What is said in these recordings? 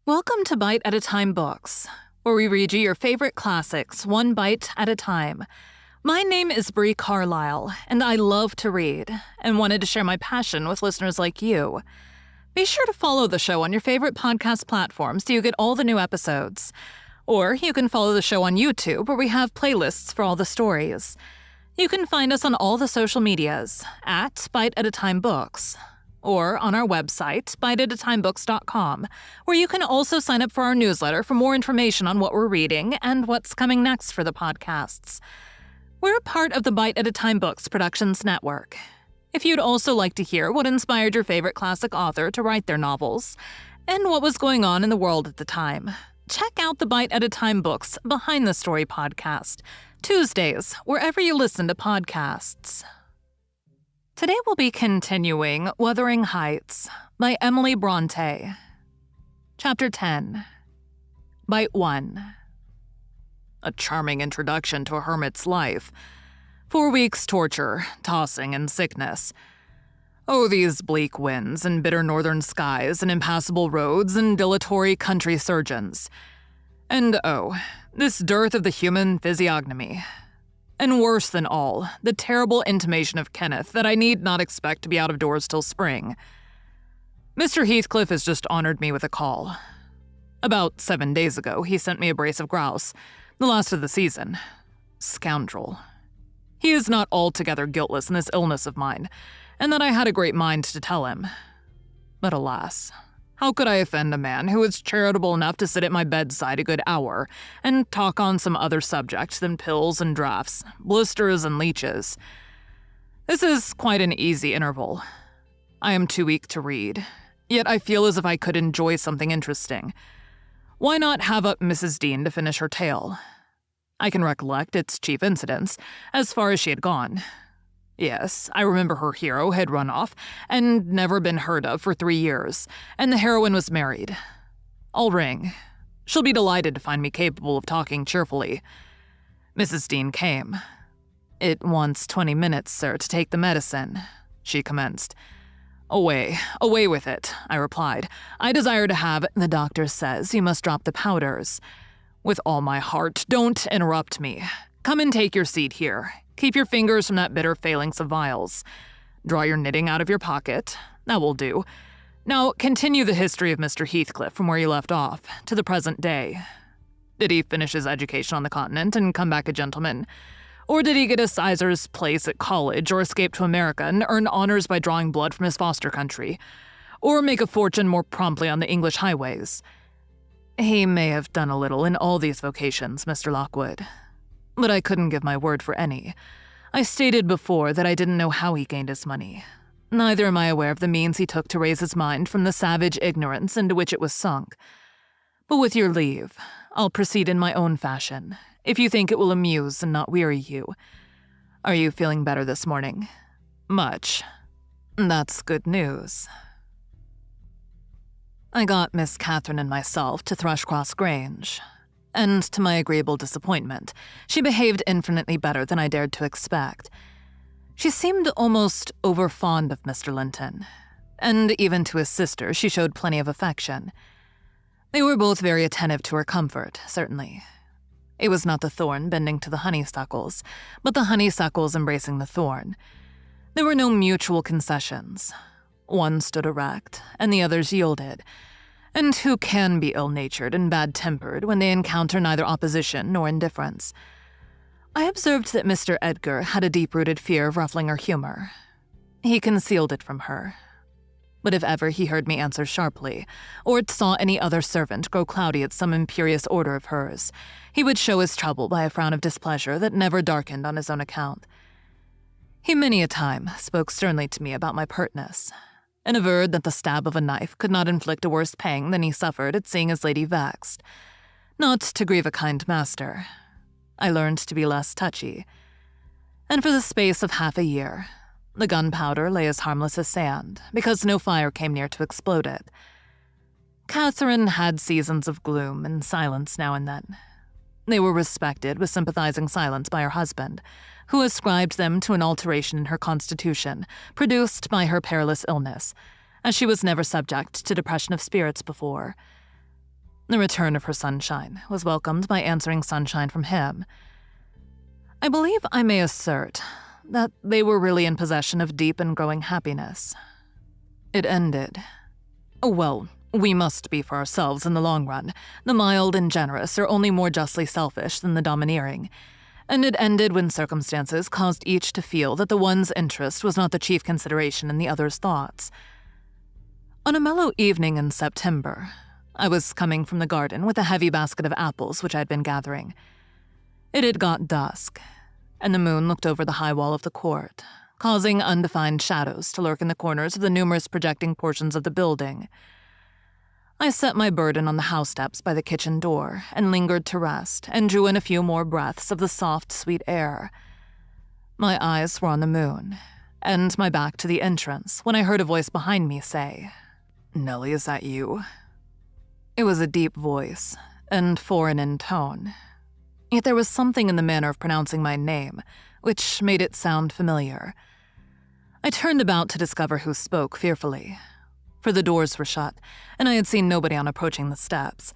Welcome to Bite at a Time Books, where we read you your favorite classics one bite at a time. My name is Bree Carlile, and I love to read, and wanted to share my passion with listeners like you. Be sure to follow the show on your favorite podcast platforms so you get all the new episodes. Or you can follow the show on YouTube, where we have playlists for all the stories. You can find us on all the social medias at Bite at a Time Books, or on our website, biteatatimebooks.com, where you can also sign up for our newsletter for more information on what we're reading and what's coming next for the podcasts. We're part of the Bite at a Time Books Productions Network. If you'd also like to hear what inspired your favorite classic author to write their novels, and what was going on in the world at the time, check out the Bite at a Time Books Behind the Story podcast, Tuesdays, wherever you listen to podcasts. Today we'll be continuing Wuthering Heights by Emily Brontë. Chapter 10. Bite 1. A charming introduction to a hermit's life. 4 weeks' torture, tossing, and sickness. Oh, these bleak winds and bitter northern skies and impassable roads and dilatory country surgeons. And oh, this dearth of the human physiognomy. And worse than all, the terrible intimation of Kenneth that I need not expect to be out of doors till spring. Mr. Heathcliff has just honored me with a call. About 7 days ago, he sent me a brace of grouse, the last of the season. Scoundrel. He is not altogether guiltless in this illness of mine, and that I had a great mind to tell him. But alas, how could I offend a man who was charitable enough to sit at my bedside a good hour and talk on some other subject than pills and draughts, blisters and leeches? This is quite an easy interval. I am too weak to read, yet I feel as if I could enjoy something interesting. Why not have up Mrs. Dean to finish her tale? I can recollect its chief incidents, as far as she had gone. Yes, I remember her hero had run off and never been heard of for 3 years, and the heroine was married. I'll ring. She'll be delighted to find me capable of talking cheerfully. Mrs. Dean came. "It wants 20 minutes, sir, to take the medicine," she commenced. Away with it," I replied. "I desire to have—" "The doctor says you must drop the powders." "With all my heart, don't interrupt me. Come and take your seat here. Keep your fingers from that bitter phalanx of vials. Draw your knitting out of your pocket. That will do. Now continue the history of Mr. Heathcliff from where you left off, to the present day. Did he finish his education on the continent and come back a gentleman? Or did he get a sizar's place at college, or escape to America and earn honors by drawing blood from his foster country? Or make a fortune more promptly on the English highways? He may have done a little in all these vocations, Mr. Lockwood. But I couldn't give my word for any. I stated before that I didn't know how he gained his money. Neither am I aware of the means he took to raise his mind from the savage ignorance into which it was sunk. But with your leave, I'll proceed in my own fashion, if you think it will amuse and not weary you. Are you feeling better this morning? Much. That's good news. I got Miss Catherine and myself to Thrushcross Grange, and to my agreeable disappointment, she behaved infinitely better than I dared to expect. She seemed almost over-fond of Mr. Linton, and even to his sister she showed plenty of affection. They were both very attentive to her comfort, certainly. It was not the thorn bending to the honeysuckles, but the honeysuckles embracing the thorn. There were no mutual concessions. One stood erect, and the others yielded. And who can be ill-natured and bad-tempered when they encounter neither opposition nor indifference? I observed that Mr. Edgar had a deep-rooted fear of ruffling her humor. He concealed it from her. But if ever he heard me answer sharply, or saw any other servant grow cloudy at some imperious order of hers, he would show his trouble by a frown of displeasure that never darkened on his own account. He many a time spoke sternly to me about my pertness, and averred that the stab of a knife could not inflict a worse pang than he suffered at seeing his lady vexed. Not to grieve a kind master, I learned to be less touchy, and for the space of half a year, the gunpowder lay as harmless as sand, because no fire came near to explode it. Catherine had seasons of gloom and silence now and then. They were respected with sympathizing silence by her husband, who ascribed them to an alteration in her constitution, produced by her perilous illness, as she was never subject to depression of spirits before. The return of her sunshine was welcomed by answering sunshine from him. I believe I may assert that they were really in possession of deep and growing happiness. It ended. Well, we must be for ourselves in the long run. The mild and generous are only more justly selfish than the domineering, and it ended when circumstances caused each to feel that the one's interest was not the chief consideration in the other's thoughts. On a mellow evening in September, I was coming from the garden with a heavy basket of apples which I had been gathering. It had got dusk, and the moon looked over the high wall of the court, causing undefined shadows to lurk in the corners of the numerous projecting portions of the building. I set my burden on the house steps by the kitchen door and lingered to rest and drew in a few more breaths of the soft, sweet air. My eyes were on the moon, and my back to the entrance when I heard a voice behind me say, "Nellie, is that you?" It was a deep voice, and foreign in tone. Yet there was something in the manner of pronouncing my name which made it sound familiar. I turned about to discover who spoke fearfully, for the doors were shut, and I had seen nobody on approaching the steps.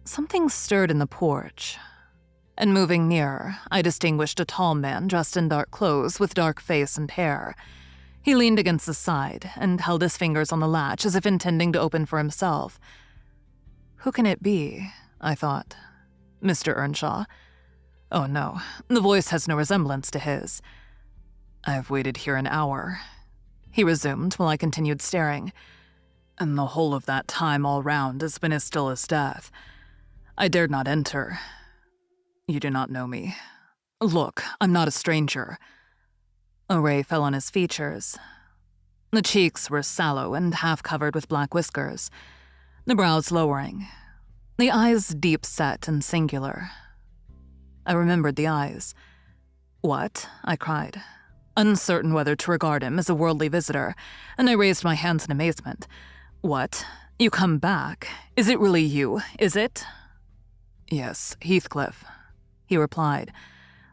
Something stirred in the porch, and moving nearer, I distinguished a tall man dressed in dark clothes with dark face and hair. He leaned against the side and held his fingers on the latch as if intending to open for himself. Who can it be? I thought. Mr. Earnshaw? Oh no, the voice has no resemblance to his. "I've waited here an hour," he resumed while I continued staring, "and the whole of that time all round has been as still as death. I dared not enter. You do not know me. Look, I'm not a stranger." A ray fell on his features. The cheeks were sallow and half covered with black whiskers, the brows lowering, the eyes deep-set and singular. I remembered the eyes. "What?" I cried, uncertain whether to regard him as a worldly visitor, and I raised my hands in amazement. "What? You come back? Is it really you, is it?" "Yes, Heathcliff," he replied,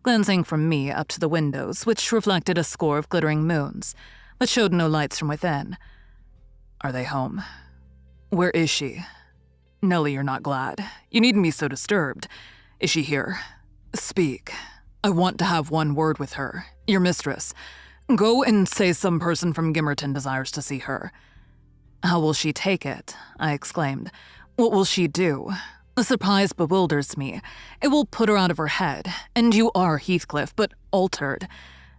glancing from me up to the windows, which reflected a score of glittering moons, but showed no lights from within. "Are they home? Where is she? Nellie, you're not glad. You needn't be so disturbed. Is she here? Speak. I want to have one word with her, your mistress. Go and say some person from Gimmerton desires to see her." "How will she take it?" I exclaimed. "What will she do? The surprise bewilders me. It will put her out of her head, and you are Heathcliff, but altered.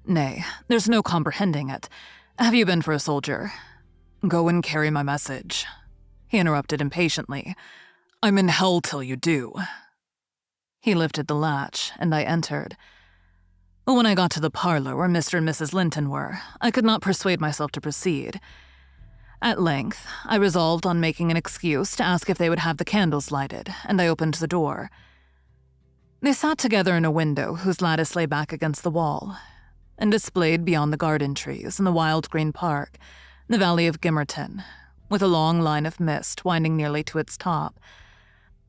Nay, there's no comprehending it. Have you been for a soldier?" "Go and carry my message," he interrupted impatiently. "I'm in hell till you do." He lifted the latch, and I entered. But when I got to the parlor where Mr. and Mrs. Linton were, I could not persuade myself to proceed. At length, I resolved on making an excuse to ask if they would have the candles lighted, and I opened the door. They sat together in a window whose lattice lay back against the wall, and displayed beyond the garden trees and the wild green park, the valley of Gimmerton, with a long line of mist winding nearly to its top.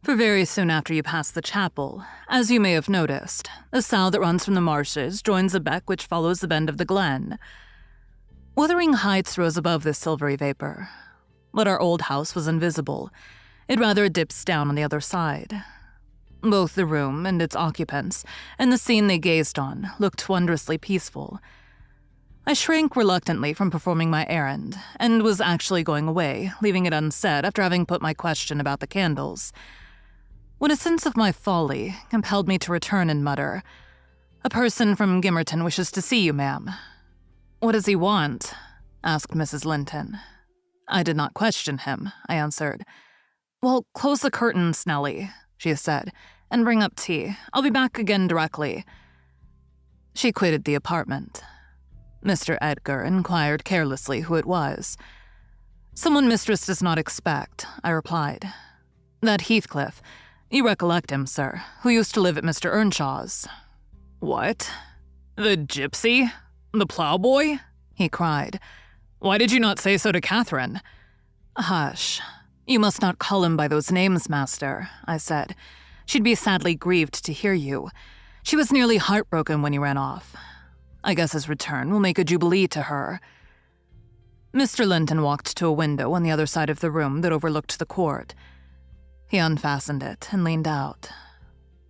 For very soon after you pass the chapel, as you may have noticed, the sow that runs from the marshes joins a beck which follows the bend of the glen. Wuthering Heights rose above this silvery vapor, but our old house was invisible. It rather dips down on the other side. Both the room and its occupants, and the scene they gazed on, looked wondrously peaceful. I shrank reluctantly from performing my errand, and was actually going away, leaving it unsaid after having put my question about the candles, when a sense of my folly compelled me to return and mutter, "A person from Gimmerton wishes to see you, ma'am." "What does he want?" asked Mrs. Linton. I did not question him, I answered. "Well, close the curtains, Nellie," she said, "and bring up tea. I'll be back again directly." She quitted the apartment. Mr. Edgar inquired carelessly who it was. "Someone mistress does not expect," I replied. "That Heathcliff. You recollect him, sir, who used to live at Mr. Earnshaw's." "What? The gypsy? The ploughboy?" he cried. "Why did you not say so to Catherine?" "Hush. You must not call him by those names, master," I said. "She'd be sadly grieved to hear you. She was nearly heartbroken when you ran off. I guess his return will make a jubilee to her." Mr. Linton walked to a window on the other side of the room that overlooked the court. He unfastened it and leaned out.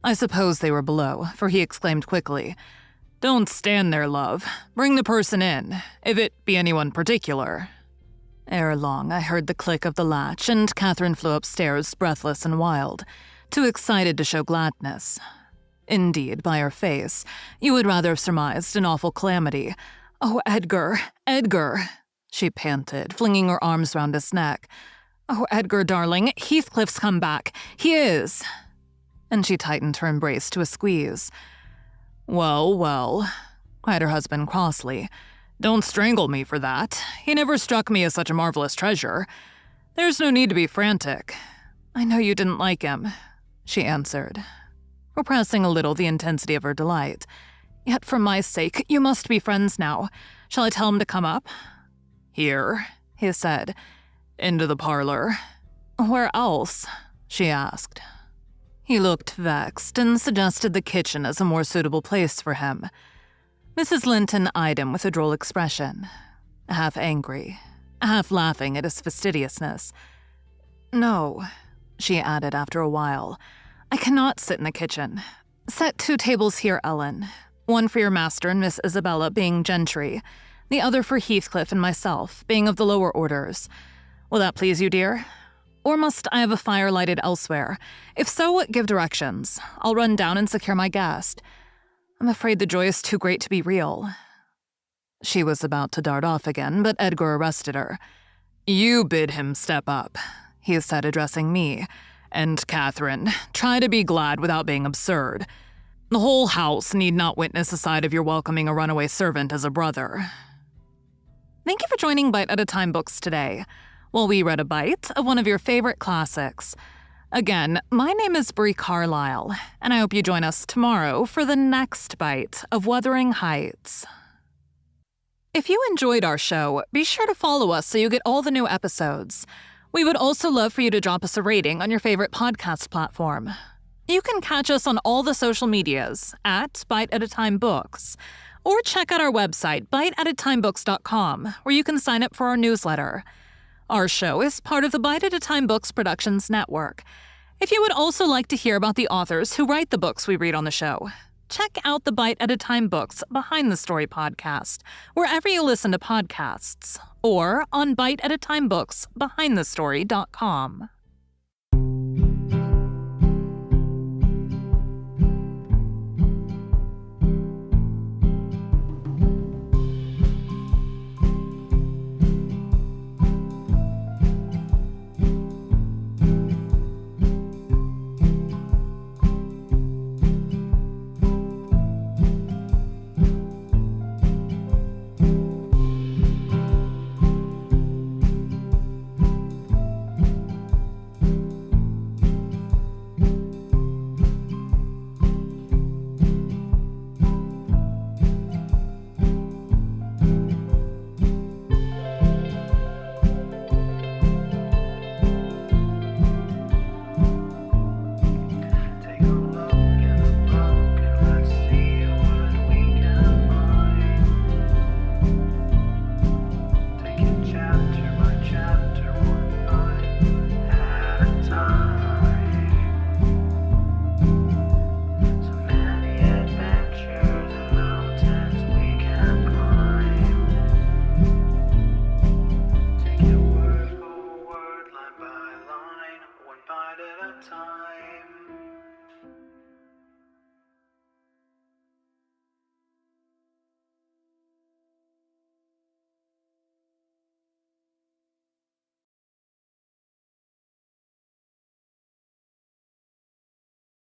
I suppose they were below, for he exclaimed quickly, "Don't stand there, love. Bring the person in, if it be anyone particular." Ere long, I heard the click of the latch, and Catherine flew upstairs, breathless and wild, too excited to show gladness. Indeed, by her face, you would rather have surmised an awful calamity. "Oh, Edgar, Edgar," she panted, flinging her arms round his neck. "Oh, Edgar, darling, Heathcliff's come back. He is." And she tightened her embrace to a squeeze. "Well, well," cried her husband crossly. "Don't strangle me for that. He never struck me as such a marvelous treasure. There's no need to be frantic." "I know you didn't like him," she answered, repressing a little the intensity of her delight. "Yet for my sake, you must be friends now. Shall I tell him to come up?" "Here," he said. "Into the parlor." "Where else?" she asked. He looked vexed and suggested the kitchen as a more suitable place for him. Mrs. Linton eyed him with a droll expression, half angry, half laughing at his fastidiousness. "No," she added after a while, "I cannot sit in the kitchen. Set 2 tables here, Ellen. One for your master and Miss Isabella, being gentry, the other for Heathcliff and myself, being of the lower orders. Will that please you, dear? Or must I have a fire lighted elsewhere? If so, give directions. I'll run down and secure my guest. I'm afraid the joy is too great to be real." She was about to dart off again, but Edgar arrested her. "You bid him step up," he said, addressing me. "And, Catherine, try to be glad without being absurd. The whole house need not witness the sight of your welcoming a runaway servant as a brother." Thank you for joining Bite at a Time Books today, while we read a bite of one of your favorite classics. Again, my name is Bree Carlile, and I hope you join us tomorrow for the next bite of Wuthering Heights. If you enjoyed our show, be sure to follow us so you get all the new episodes. We would also love for you to drop us a rating on your favorite podcast platform. You can catch us on all the social medias at Bite at a Time Books, or check out our website, biteatatimebooks.com, where you can sign up for our newsletter. Our show is part of the Bite at a Time Books Productions Network. If you would also like to hear about the authors who write the books we read on the show, check out the Bite at a Time Books Behind the Story podcast, wherever you listen to podcasts, or on biteatatimebooksbehindthestory.com.